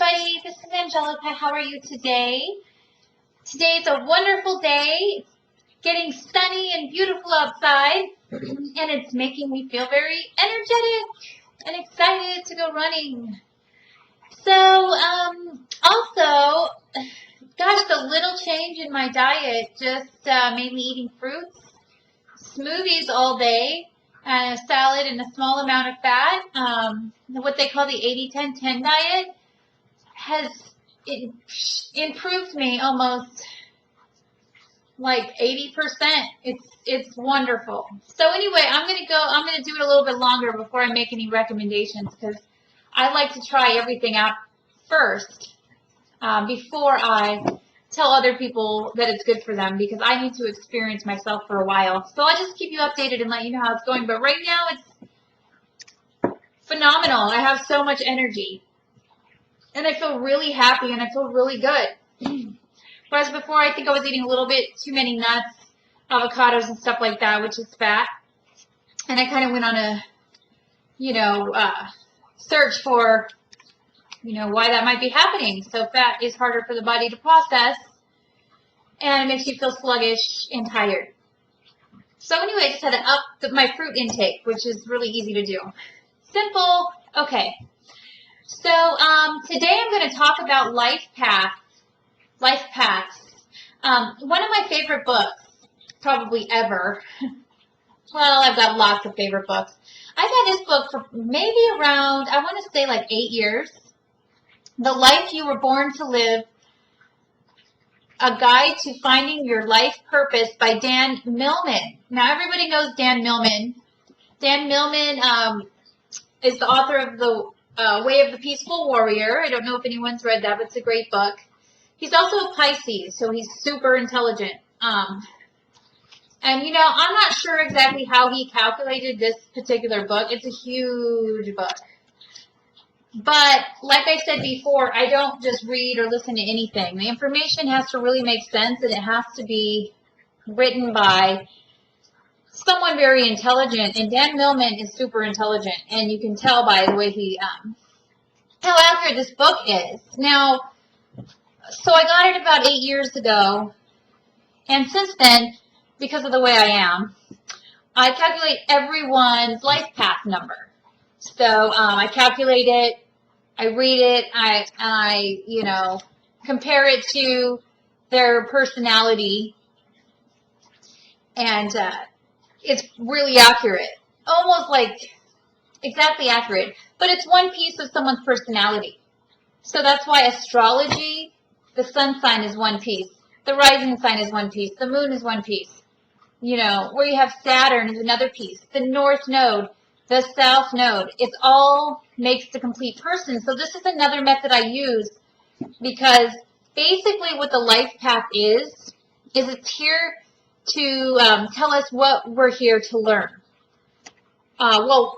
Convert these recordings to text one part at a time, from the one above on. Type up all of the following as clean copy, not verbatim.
everybody. This is Angelica. How are you today? Today's a wonderful day. It's getting sunny and beautiful outside, and it's making me feel very energetic and excited to go running. So, also, gosh, the little change in my diet, just mainly eating fruits, smoothies all day, and a salad and a small amount of fat, what they call the 80-10-10 diet, has improved me almost like 80%. It's wonderful. So anyway, I'm gonna do it a little bit longer before I make any recommendations, because I like to try everything out first before I tell other people that it's good for them, because I need to experience myself for a while. So I'll just keep you updated and let you know how it's going. But right now it's phenomenal. I have so much energy. And I feel really happy and I feel really good. Whereas before, I think I was eating a little bit too many nuts, avocados and stuff like that, which is fat. And I kind of went on a, search for, why that might be happening. So fat is harder for the body to process and it makes you feel sluggish and tired. So anyway, I just had to up my fruit intake, which is really easy to do. Simple. Okay. So today I'm going to talk about life paths. One of my favorite books, probably ever. Well, I've got lots of favorite books. I've had this book for maybe around, I want to say like 8 years. The Life You Were Born to Live, A Guide to Finding Your Life Purpose by Dan Millman. Now, everybody knows Dan Millman. Dan Millman is the author of The Way of the Peaceful Warrior. I don't know if anyone's read that, but it's a great book. He's also a Pisces, so he's super intelligent. And, I'm not sure exactly how he calculated this particular book. It's a huge book. But, like I said before, I don't just read or listen to anything. The information has to really make sense, and it has to be written by someone very intelligent. And Dan Millman is super intelligent, and you can tell by the way how accurate this book is. Now, so I got it about 8 years ago, and since then, because of the way I am, I calculate everyone's life path number. So I calculate it, I read it, I compare it to their personality, and it's really accurate, almost like exactly accurate, but it's one piece of someone's personality. So that's why astrology, the sun sign is one piece, the rising sign is one piece, the moon is one piece. Where you have Saturn is another piece, the north node, the south node. It all makes the complete person. So this is another method I use, because basically what the life path is it's here to tell us what we're here to learn. How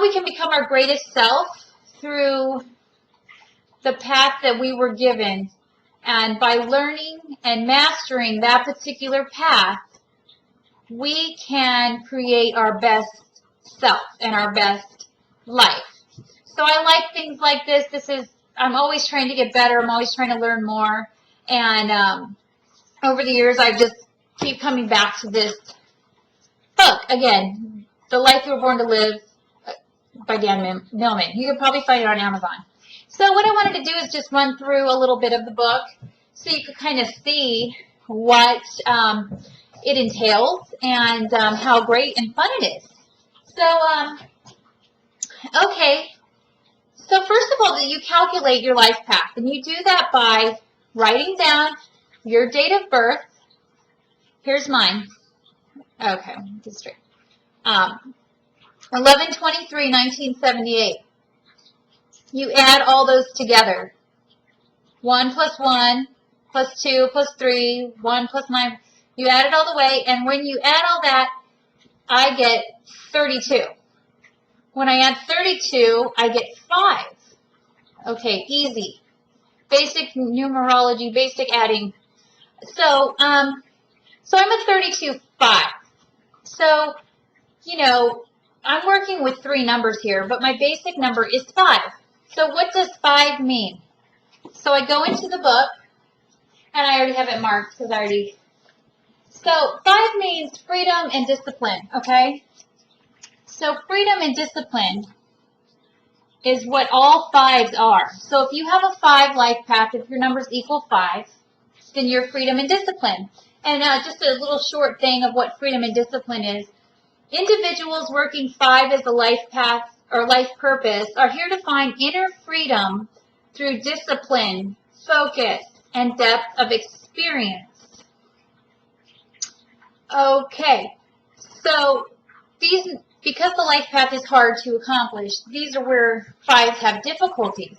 we can become our greatest self through the path that we were given. And by learning and mastering that particular path, we can create our best self and our best life. So I like things like this. I'm always trying to get better. I'm always trying to learn more. And over the years, I just keep coming back to this book. Again, The Life You Were Born to Live by Dan Millman. You can probably find it on Amazon. So what I wanted to do is just run through a little bit of the book so you could kind of see what it entails and how great and fun it is. So, okay. So first of all, you calculate your life path, and you do that by writing down your date of birth. Here's mine. Okay, get straight. 11/23/1978. You add all those together. 1 + 1 + 2 + 3, 1 + 9. You add it all the way, and when you add all that, I get 32. When I add 32, I get 5. Okay, easy. Basic numerology, basic adding. So I'm a 32/5. So, I'm working with 3 numbers here, but my basic number is 5. So what does 5 mean? So I go into the book, and I already have it marked because I already... So 5 means freedom and discipline, okay? So freedom and discipline is what all 5s are. So if you have a 5 life path, if your numbers equal 5, then you're freedom and discipline. And just a little short thing of what freedom and discipline is. Individuals working 5 as a life path or life purpose are here to find inner freedom through discipline, focus, and depth of experience. Okay, so because the life path is hard to accomplish, these are where 5s have difficulties.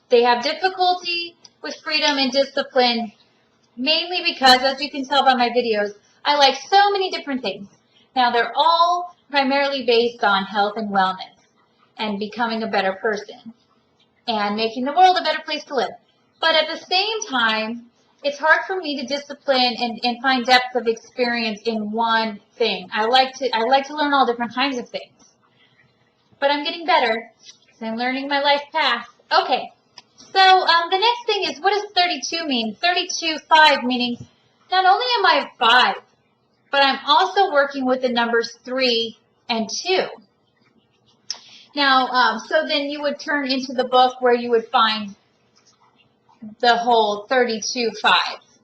They have difficulty with freedom and discipline, mainly because, as you can tell by my videos, I like so many different things. Now, they're all primarily based on health and wellness and becoming a better person and making the world a better place to live. But at the same time, it's hard for me to discipline and find depth of experience in one thing. I like to learn all different kinds of things. But I'm getting better because I'm learning my life path. Okay, so the next thing is, what does 32 mean? 32, 5, meaning not only am I 5, but I'm also working with the numbers 3 and 2. Now, so then you would turn into the book where you would find the whole 32 5s,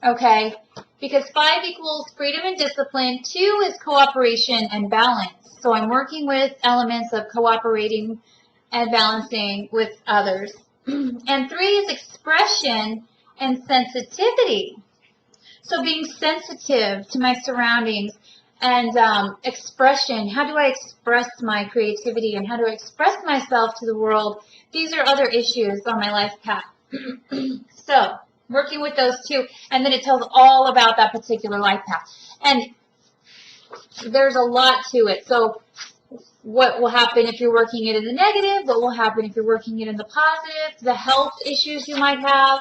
okay? Because 5 equals freedom and discipline, 2 is cooperation and balance. So I'm working with elements of cooperating and balancing with others. And 3 is expression and sensitivity. So being sensitive to my surroundings and expression, how do I express my creativity and how do I express myself to the world? These are other issues on my life path. So, working with those 2, and then it tells all about that particular life path. And there's a lot to it. So, what will happen if you're working it in the negative? What will happen if you're working it in the positive? The health issues you might have,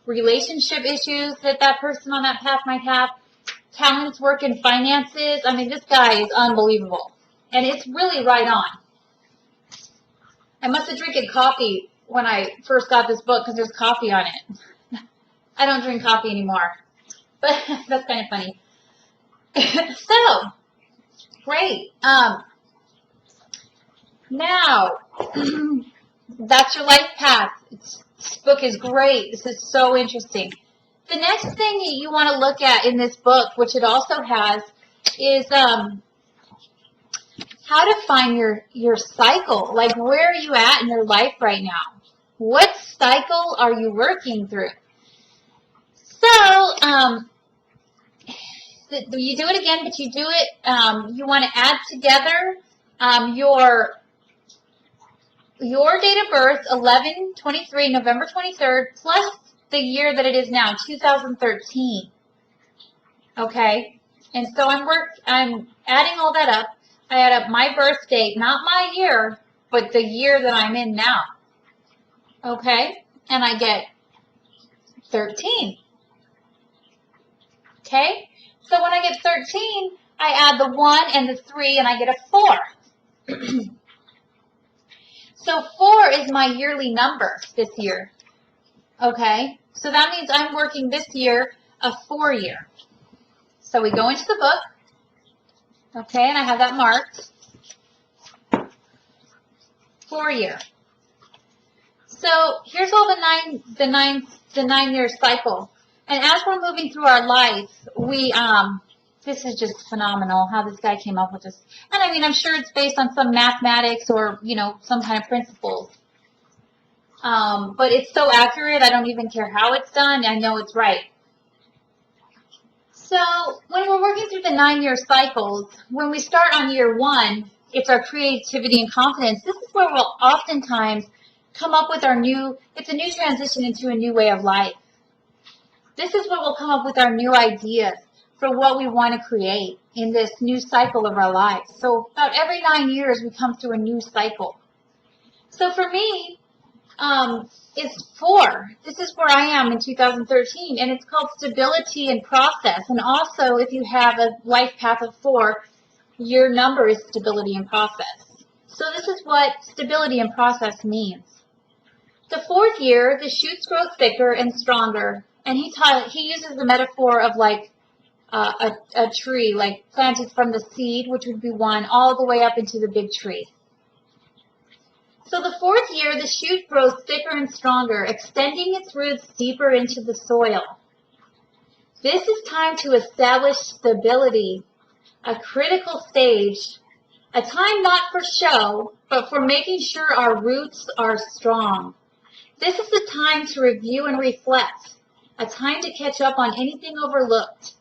relationship issues that person on that path might have, talents, work, and finances. I mean, this guy is unbelievable. And it's really right on. I must have drinking coffee when I first got this book because there's coffee on it. I don't drink coffee anymore, but that's kind of funny. So, great. Now, that's your life path. This book is great. This is so interesting. The next thing you want to look at in this book, which it also has, is how to find your cycle. Like, where are you at in your life right now? What cycle are you working through? So, you do it again, but you do it, you want to add together your date of birth, 11/23, November 23rd, plus the year that it is now, 2013. Okay? And so I'm adding all that up. I add up my birth date, not my year, but the year that I'm in now. Okay? And I get 13. Okay? So when I get 13, I add the 1 and the 3, and I get a 4. So 4 is my yearly number this year. Okay? So that means I'm working this year a 4 year. So we go into the book. Okay, and I have that marked. 4 year. So here's all the 9-year cycle. And as we're moving through our life, this is just phenomenal how this guy came up with this. And I mean, I'm sure it's based on some mathematics or, some kind of principles. But it's so accurate, I don't even care how it's done. I know it's right. So when we're working through the 9-year cycles, when we start on year 1, it's our creativity and confidence. This is where we'll oftentimes come up with it's a new transition into a new way of life. This is where we'll come up with our new ideas for what we want to create in this new cycle of our lives. So about every 9 years, we come through a new cycle. So for me, it's 4. This is where I am in 2013, and it's called stability and process. And also, if you have a life path of 4, your number is stability and process. So this is what stability and process means. The fourth year, the shoots grow thicker and stronger. And he uses the metaphor of like a tree, like planted from the seed, which would be one, all the way up into the big tree. So the fourth year, the shoot grows thicker and stronger, extending its roots deeper into the soil. This is time to establish stability, a critical stage, a time not for show, but for making sure our roots are strong. This is the time to review and reflect, a time to catch up on anything overlooked,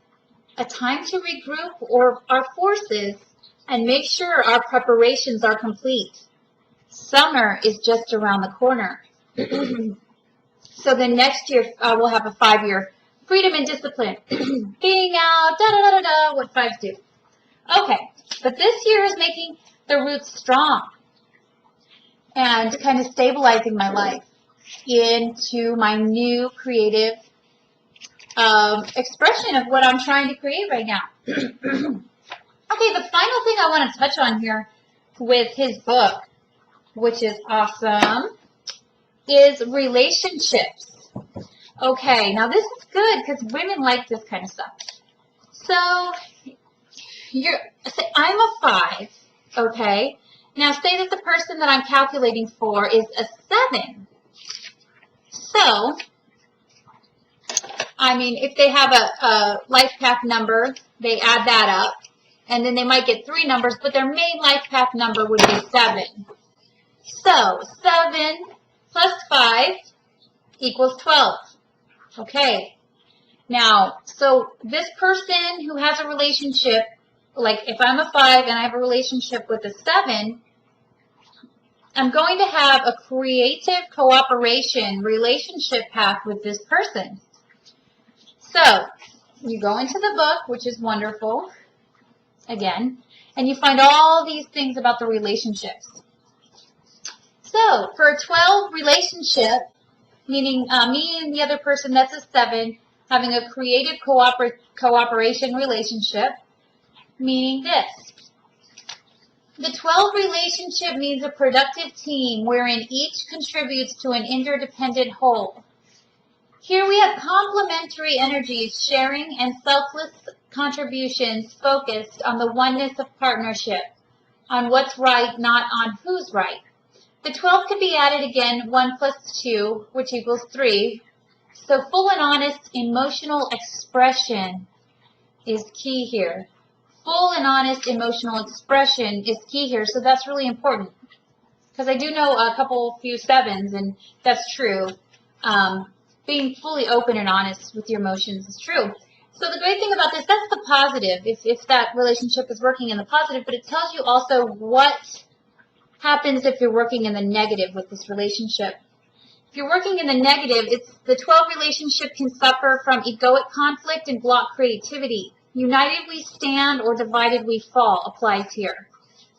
a time to regroup our forces and make sure our preparations are complete. Summer is just around the corner. So then next year we'll have a 5-year freedom and discipline. Being out, da-da-da-da-da, what 5s do. Okay, but this year is making the roots strong and kind of stabilizing my life into my new creative expression of what I'm trying to create right now. Okay, the final thing I want to touch on here with his book, which is awesome, is relationships. Okay, now this is good because women like this kind of stuff. So, I'm a 5, okay? Now say that the person that I'm calculating for is a 7. So, I mean, if they have a life path number, they add that up, and then they might get 3 numbers, but their main life path number would be 7. So, 7 plus 5 equals 12. Okay. Now, so this person who has a relationship, like if I'm a 5 and I have a relationship with a 7, I'm going to have a creative cooperation relationship path with this person. So, you go into the book, which is wonderful, again, and you find all these things about the relationships. So, for a 12 relationship, meaning me and the other person, that's a 7, having a creative cooperation relationship, meaning this. The 12 relationship means a productive team wherein each contributes to an interdependent whole. Here we have complementary energies, sharing and selfless contributions focused on the oneness of partnership, on what's right, not on who's right. The 12 could be added again, 1 plus 2, which equals 3. So full and honest emotional expression is key here. Full and honest emotional expression is key here, so that's really important. Because I do know a few 7s, and that's true. Being fully open and honest with your emotions is true. So the great thing about this, that's the positive, if that relationship is working in the positive, but it tells you also what happens if you're working in the negative with this relationship. If you're working in the negative, it's the 12 relationship can suffer from egoic conflict and block creativity. United we stand or divided we fall applies here.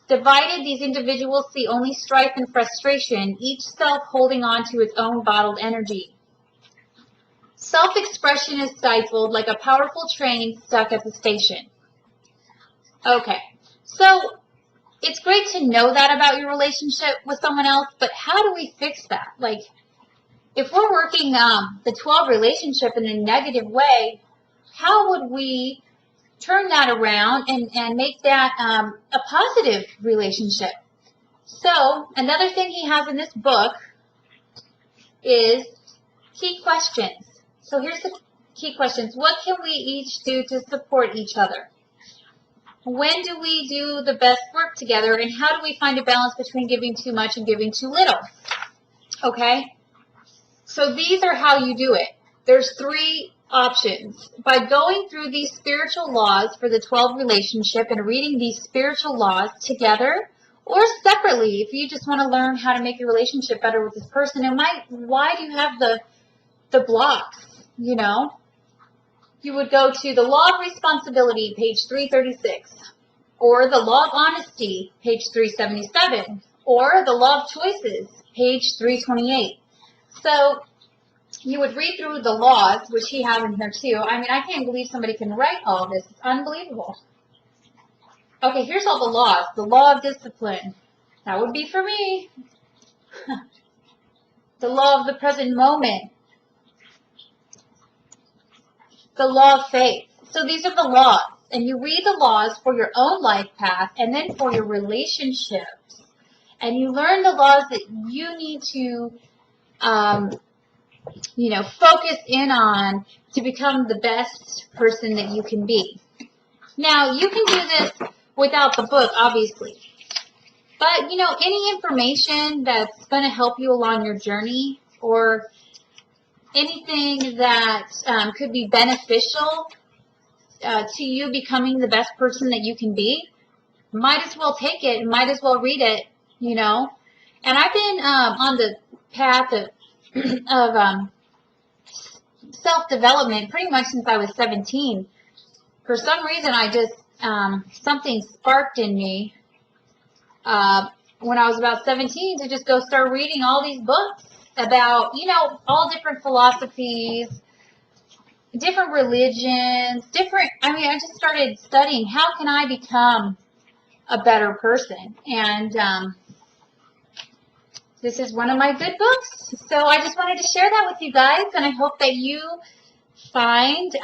Divided, these individuals see only strife and frustration, each self holding on to its own bottled energy. Self-expression is stifled like a powerful train stuck at the station. Okay, so it's great to know that about your relationship with someone else, but how do we fix that? Like, if we're working the 12 relationship in a negative way, how would we turn that around and make that a positive relationship? So, another thing he has in this book is key questions. So here's the key questions. What can we each do to support each other? When do we do the best work together, and how do we find a balance between giving too much and giving too little? Okay? So these are how you do it. There's 3 options. By going through these spiritual laws for the 12 relationship and reading these spiritual laws together or separately, if you just want to learn how to make your relationship better with this person, and why do you have the blocks, you know? You would go to the Law of Responsibility, page 336, or the Law of Honesty, page 377, or the Law of Choices, page 328. So you would read through the laws, which he has in here too. I mean, I can't believe somebody can write all of this. It's unbelievable. Okay, here's all the laws. The law of discipline. That would be for me. The law of the present moment. The law of faith. So these are the laws. And you read the laws for your own life path and then for your relationships. And you learn the laws that you need to, focus in on to become the best person that you can be. Now, you can do this without the book, obviously. But, any information that's going to help you along your journey or anything that could be beneficial to you becoming the best person that you can be, might as well take it, might as well read it, And I've been on the path of self-development pretty much since I was 17. For some reason, I just, something sparked in me when I was about 17 to just go start reading all these books about, all different philosophies, different religions, I just started studying how can I become a better person. And this is one of my good books. So I just wanted to share that with you guys, and I hope that you find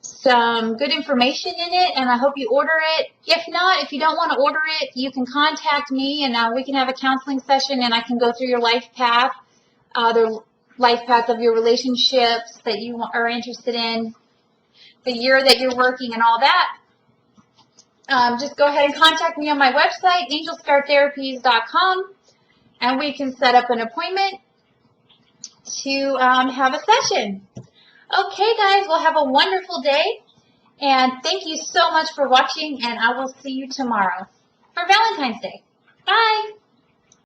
some good information in it, and I hope you order it. If not, if you don't want to order it, you can contact me, and we can have a counseling session, and I can go through your life path, the life path of your relationships that you are interested in, the year that you're working, and all that. Just go ahead and contact me on my website, angelscartherapies.com, and we can set up an appointment to have a session. Okay, guys, well, have a wonderful day, and thank you so much for watching, and I will see you tomorrow for Valentine's Day. Bye!